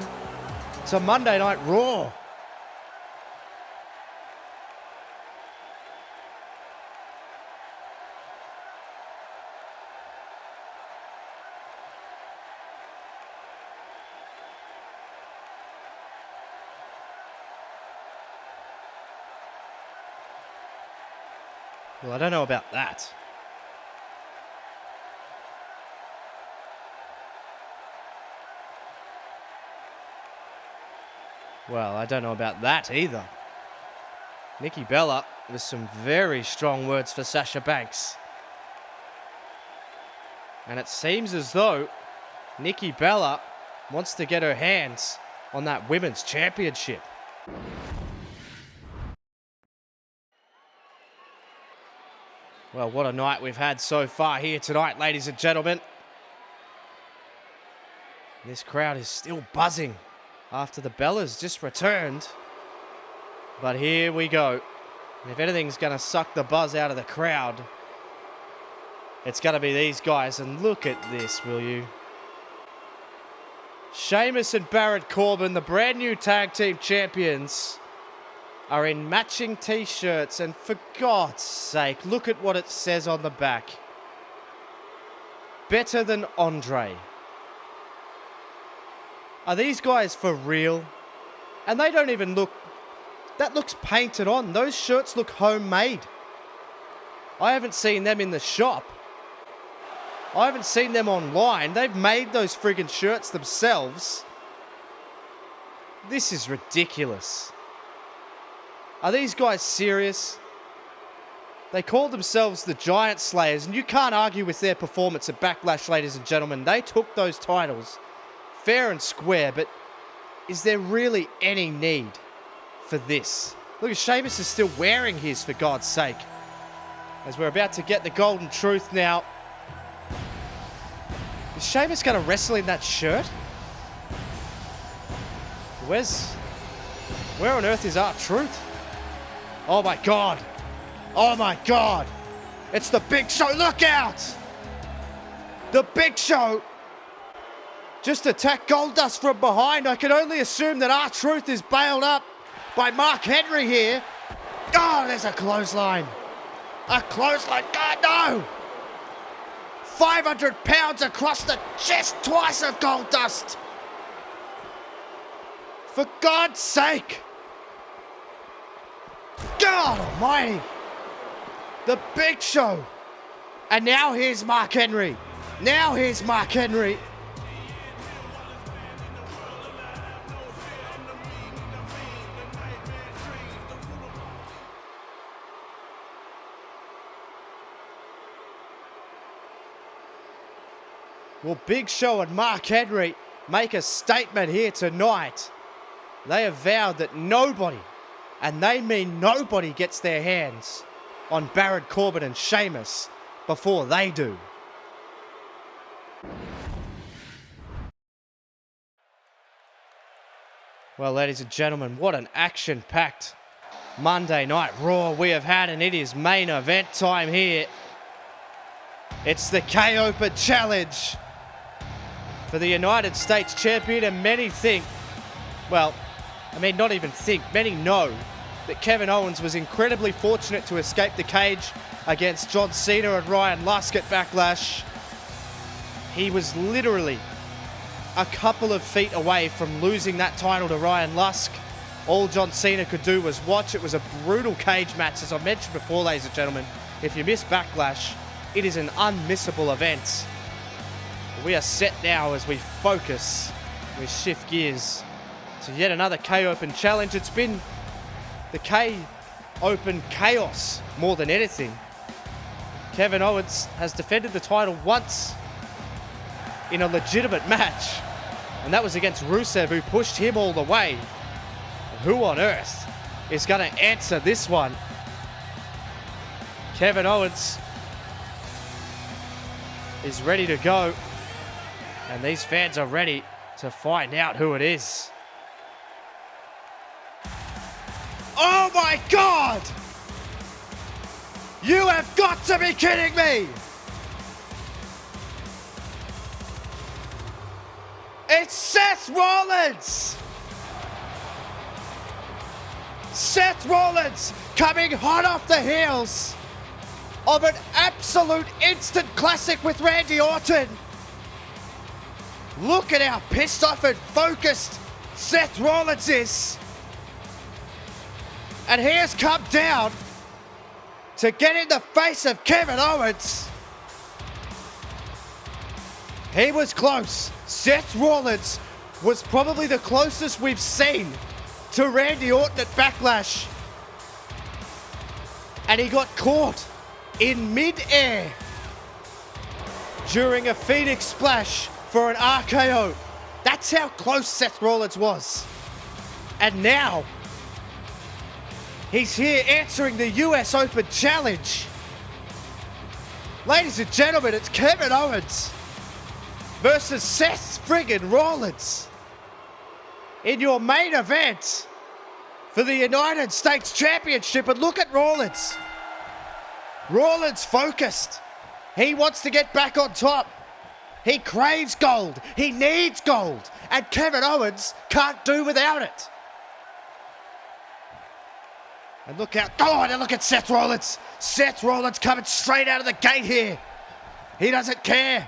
to Monday Night Raw. Well, I don't know about that. Well, I don't know about that either. Nikki Bella with some very strong words for Sasha Banks. And it seems as though Nikki Bella wants to get her hands on that women's championship. Well, what a night we've had so far here tonight, ladies and gentlemen. This crowd is still buzzing after the Bellas just returned. But here we go. And if anything's going to suck the buzz out of the crowd, it's going to be these guys. And look at this, will you? Sheamus and Baron Corbin, the brand new tag team champions, are in matching t-shirts, and for God's sake, look at what it says on the back. Better than Andre. Are these guys for real? And they don't even look, that looks painted on. Those shirts look homemade. I haven't seen them in the shop. I haven't seen them online. They've made those friggin' shirts themselves. This is ridiculous. Are these guys serious? They call themselves the Giant Slayers, and you can't argue with their performance at Backlash, ladies and gentlemen. They took those titles fair and square, but is there really any need for this? Look, Sheamus is still wearing his, for God's sake. As we're about to get the golden truth now. Is Sheamus going to wrestle in that shirt? Where on earth is R-Truth? Oh my God. Oh my God. It's the Big Show. Look out! The Big Show just attacked Goldust from behind. I can only assume that R-Truth is bailed up by Mark Henry here. Oh, there's a clothesline. A clothesline. God, no! 500 pounds across the chest twice of Goldust. For God's sake. God almighty. The Big Show. And now here's Mark Henry. Now here's Mark Henry. Well, Big Show and Mark Henry make a statement here tonight. They have vowed that nobody, and they mean nobody, gets their hands on Baron Corbin and Sheamus before they do. Well, ladies and gentlemen, what an action-packed Monday Night Raw we have had, and it is main event time here. It's the K-Open Challenge for the United States Champion, and many think, well, I mean, not even think, many know that Kevin Owens was incredibly fortunate to escape the cage against John Cena and Ryan Lusk at Backlash. He was literally a couple of feet away from losing that title to Ryan Lusk. All John Cena could do was watch. It was a brutal cage match, as I mentioned before, ladies and gentlemen. If you miss Backlash, it is an unmissable event. We are set now as we focus, we shift gears to yet another K-Open Challenge. It's been the K-Open chaos more than anything. Kevin Owens has defended the title once in a legitimate match, and that was against Rusev, who pushed him all the way. Who on earth is going to answer this one? Kevin Owens is ready to go, and these fans are ready to find out who it is. Oh my God! You have got to be kidding me! It's Seth Rollins! Seth Rollins coming hot off the heels of an absolute instant classic with Randy Orton. Look at how pissed off and focused Seth Rollins is. And he has come down to get in the face of Kevin Owens. He was close. Seth Rollins was probably the closest we've seen to Randy Orton at Backlash. And he got caught in mid-air during a Phoenix Splash for an RKO. That's how close Seth Rollins was. And now, he's here answering the US Open Challenge. Ladies and gentlemen, it's Kevin Owens versus Seth friggin' Rollins in your main event for the United States Championship. And look at Rollins. Rollins focused. He wants to get back on top. He craves gold. He needs gold. And Kevin Owens can't do without it. And look out. Oh, and look at Seth Rollins. Seth Rollins coming straight out of the gate here. He doesn't care.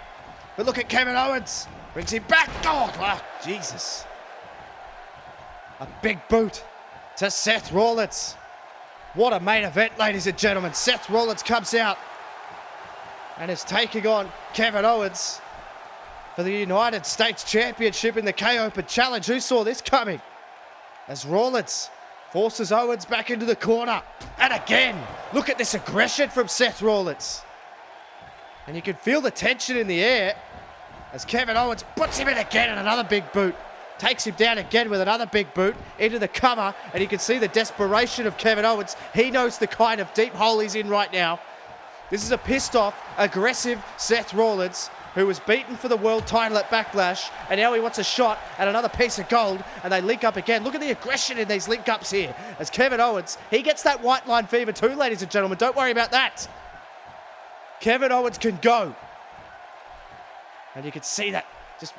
But look at Kevin Owens. Brings him back. Oh, Jesus. A big boot to Seth Rollins. What a main event, ladies and gentlemen. Seth Rollins comes out and is taking on Kevin Owens for the United States Championship in the K-Open Challenge. Who saw this coming? As Rollins forces Owens back into the corner. And again, look at this aggression from Seth Rollins. And you can feel the tension in the air as Kevin Owens puts him in again and another big boot. Takes him down again with another big boot into the cover, and you can see the desperation of Kevin Owens. He knows the kind of deep hole he's in right now. This is a pissed off, aggressive Seth Rollins who was beaten for the world title at Backlash, and now he wants a shot at another piece of gold, and they link up again. Look at the aggression in these link-ups here as Kevin Owens, he gets that white line fever too, ladies and gentlemen. Don't worry about that. Kevin Owens can go. And you can see that just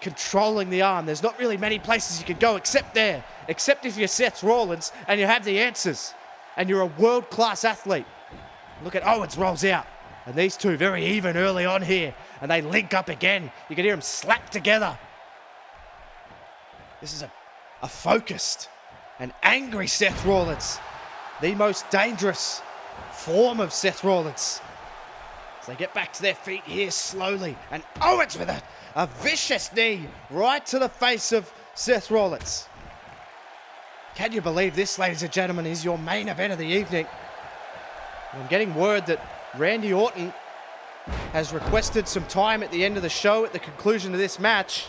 controlling the arm. There's not really many places you can go except there. Except if you're Seth Rollins and you have the answers. And you're a world-class athlete. Look at Owens rolls out. And these two very even early on here. And they link up again. You can hear them slap together. This is a focused and angry Seth Rollins. The most dangerous form of Seth Rollins. As they get back to their feet here slowly. And Owens with a vicious knee right to the face of Seth Rollins. Can you believe this, ladies and gentlemen, is your main event of the evening? And I'm getting word that Randy Orton has requested some time at the end of the show, at the conclusion of this match,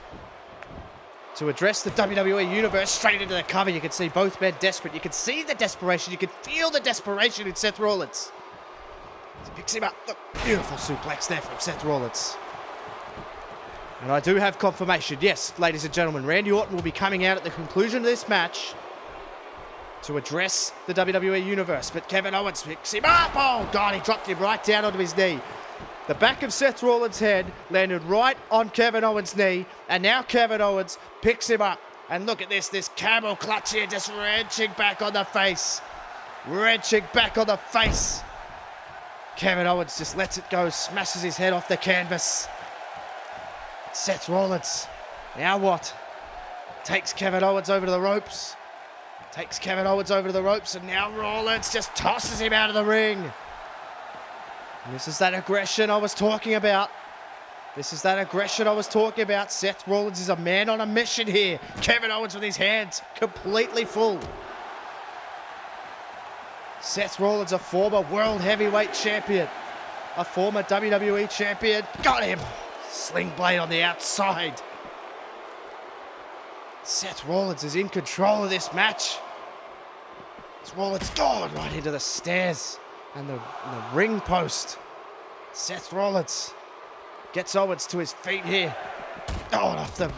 to address the WWE Universe straight into the cover. You can see both men desperate. You can see the desperation. You can feel the desperation in Seth Rollins. He picks him up. Look, beautiful suplex there from Seth Rollins. And I do have confirmation. Yes, ladies and gentlemen, Randy Orton will be coming out at the conclusion of this match to address the WWE Universe. But Kevin Owens picks him up. Oh, God, he dropped him right down onto his knee. The back of Seth Rollins' head landed right on Kevin Owens' knee. And now Kevin Owens picks him up. And look at this camel clutch here, just wrenching back on the face. Wrenching back on the face. Kevin Owens just lets it go, smashes his head off the canvas. Seth Rollins, now what? Takes Kevin Owens over to the ropes. Takes Kevin Owens over to the ropes, and now Rollins just tosses him out of the ring. And this is that aggression I was talking about. This is that aggression I was talking about. Seth Rollins is a man on a mission here. Kevin Owens with his hands completely full. Seth Rollins, a former World Heavyweight Champion. A former WWE Champion. Got him. Sling blade on the outside. Seth Rollins is in control of this match. Rollins gone right into the stairs and the ring post. Seth Rollins gets Owens to his feet here. Oh, and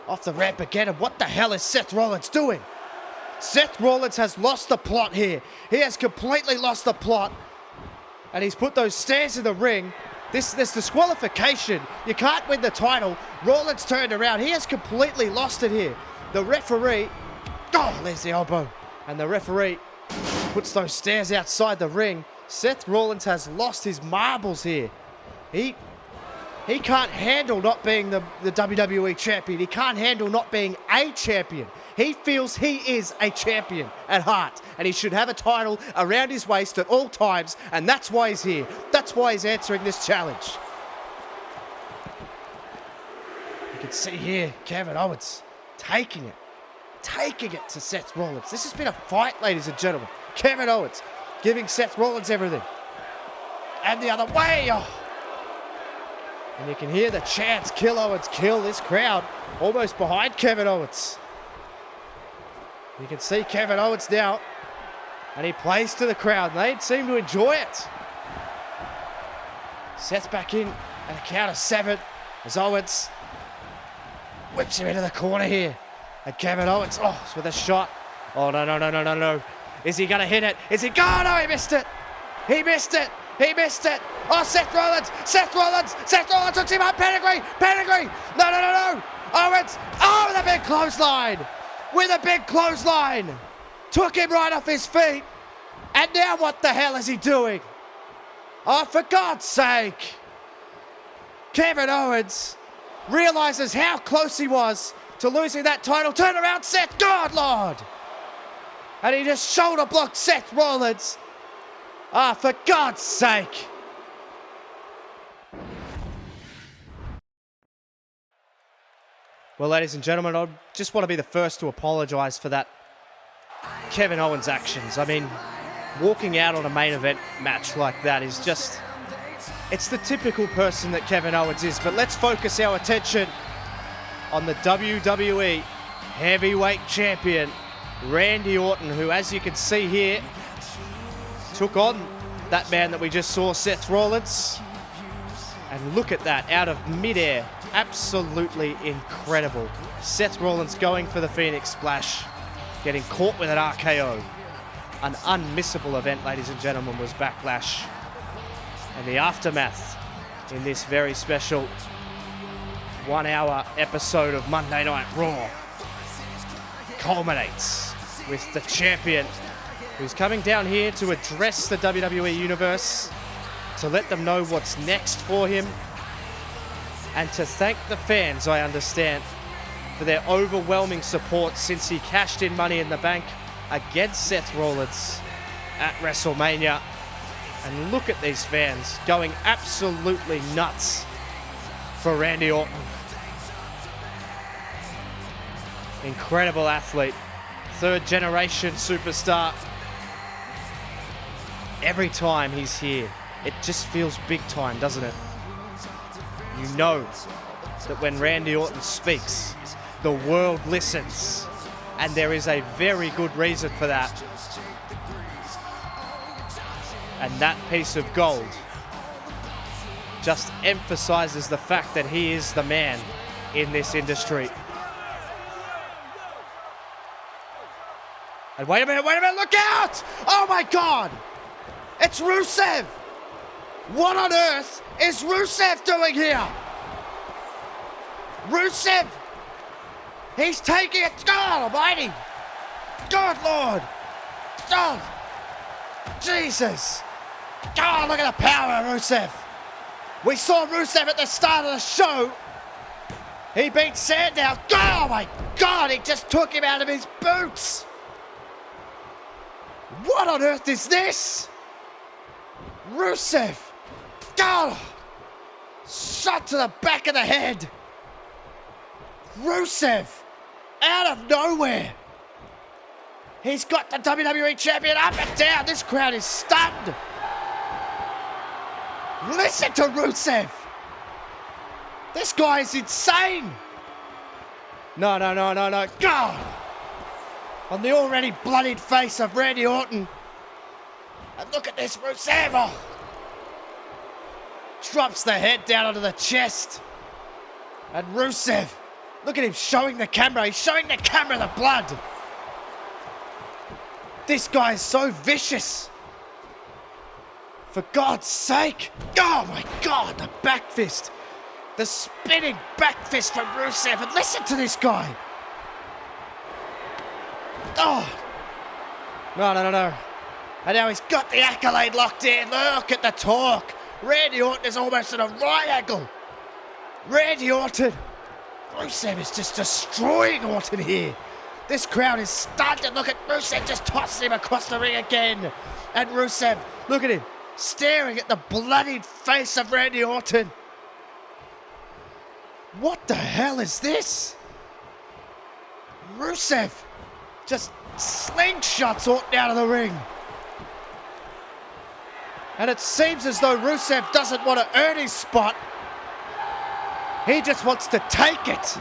off the ramp again. And what the hell is Seth Rollins doing? Seth Rollins has lost the plot here. He has completely lost the plot. And he's put those stairs in the ring. This disqualification. You can't win the title. Rollins turned around. He has completely lost it here. The referee. Oh, there's the elbow. And the referee puts those stairs outside the ring. Seth Rollins has lost his marbles here. He can't handle not being the WWE champion. He can't handle not being a champion. He feels he is a champion at heart, and he should have a title around his waist at all times, and that's why he's here. That's why he's answering this challenge. You can see here Kevin Owens taking it to Seth Rollins. This has been a fight, ladies and gentlemen. Kevin Owens giving Seth Rollins everything. And the other way. Oh. And you can hear the chants, kill Owens, kill. This crowd almost behind Kevin Owens. You can see Kevin Owens now. And he plays to the crowd. They seem to enjoy it. Seth back in at a count of 7 as Owens whips him into the corner here. And Kevin Owens, with a shot. Oh, no. Is he going to hit it? Is he going? No, he missed it. He missed it. Oh, Seth Rollins hooks him up. Pedigree. No. Owens, with a big clothesline. Took him right off his feet. And now what the hell is he doing? Oh, for God's sake. Kevin Owens realizes how close he was to losing that title. Turn around, Seth. God, Lord. And he just shoulder blocked Seth Rollins. For God's sake. Well, ladies and gentlemen, I just want to be the first to apologize for that Kevin Owens actions. I mean, walking out on a main event match like that is just... it's the typical person that Kevin Owens is. But let's focus our attention on the WWE Heavyweight Champion, Randy Orton, who, as you can see here, took on that man that we just saw, Seth Rollins. And look at that, out of midair. Absolutely incredible. Seth Rollins going for the Phoenix Splash, getting caught with an RKO. An unmissable event, ladies and gentlemen, was Backlash. And the aftermath in this very special 1 hour episode of Monday Night Raw culminates with the champion who's coming down here to address the WWE Universe, to let them know what's next for him, and to thank the fans, I understand, for their overwhelming support since he cashed in Money in the Bank against Seth Rollins at WrestleMania. And look at these fans going absolutely nuts for Randy Orton. Incredible athlete, third generation superstar. Every time he's here, it just feels big time, doesn't it? You know that when Randy Orton speaks, the world listens, and there is a very good reason for that. And that piece of gold just emphasizes the fact that he is the man in this industry. And wait a minute, look out! Oh my God! It's Rusev! What on earth is Rusev doing here? Rusev! He's taking it. God almighty! Good Lord! God! Jesus! God, look at the power of Rusev! We saw Rusev at the start of the show. He beat Sandown. Oh my God, he just took him out of his boots! What on earth is this? Rusev! God! Shot to the back of the head! Rusev! Out of nowhere! He's got the WWE Champion up and down! This crowd is stunned! Listen to Rusev! This guy is insane! No. God! On the already bloodied face of Randy Orton. And look at this, Rusev! Oh. Drops the head down onto the chest. And Rusev, look at him showing the camera. He's showing the camera the blood. This guy is so vicious. For God's sake. Oh my God, the back fist. The spinning back fist from Rusev. And listen to this guy. Oh. No. And now he's got the accolade locked in. Look at the talk. Randy Orton is almost at a right angle. Randy Orton. Rusev is just destroying Orton here. This crowd is stunned, and look at Rusev just tossing him across the ring again. And Rusev, look at him, staring at the bloodied face of Randy Orton. What the hell is this? Rusev just slingshots Orton out of the ring. And it seems as though Rusev doesn't want to earn his spot. He just wants to take it.